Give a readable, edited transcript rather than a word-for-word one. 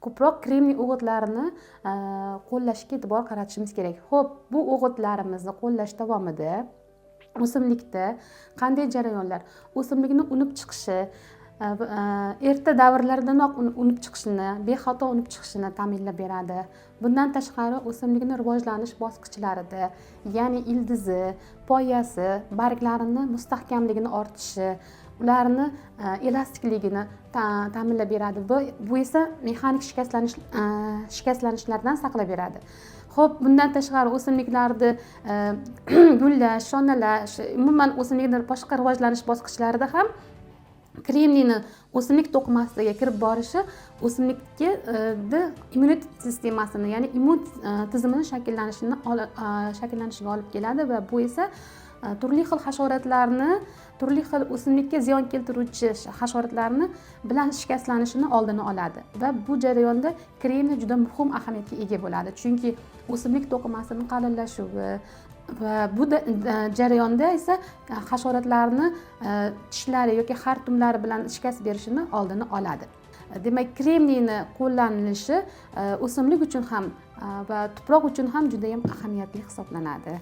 ko'proq kremniy o'g'itlarini qo'llashga e'tibor qaratishimiz kerak. Xo'p, bu o'g'itlarimizni qo'llash davomida o'simlikda qanday jarayonlar, o'simlikni unib chiqishi, erta davrlardanoq unib chiqishini, bexato unib chiqishini ta'minlab beradi. Bundan tashqari o'simlikni rivojlanish bosqichlarida, ya'ni ildizi, poyasi, barglarini mustahkamligini ortishi, ularni elastikligini ta'minlab beradi. Bu esa mexanik shikastlanishlardan saqlab beradi. Xo'p, bundan tashqari o'simliklarni gullash, shonalash, umuman o'simlikning boshqa rivojlanish bosqichlarida ham kremniyni o'simlik to'qimasiga kirib borishi o'simlikka immunitet sistemasini, ya'ni immun tizimini shakllanishiga olib keladi va bu esa turli xil hasharotlarni, turli xil o'simlikka ziyon keltiruvchi hasharotlarni bilan shikastlanishini oldini oladi va bu jarayonda kremniy juda muhim ahamiyatga ega bo'ladi. Chunki o'simlik to'qimasini qalinlashuvi va bu jarayonda esa hasharotlarni tishlari yoki xartumlari bilan shikast berishini oldini oladi. Demak, kremniyni qo'llanilishi o'simlik uchun ham va tuproq uchun ham juda ham ahamiyatli hisoblanadi.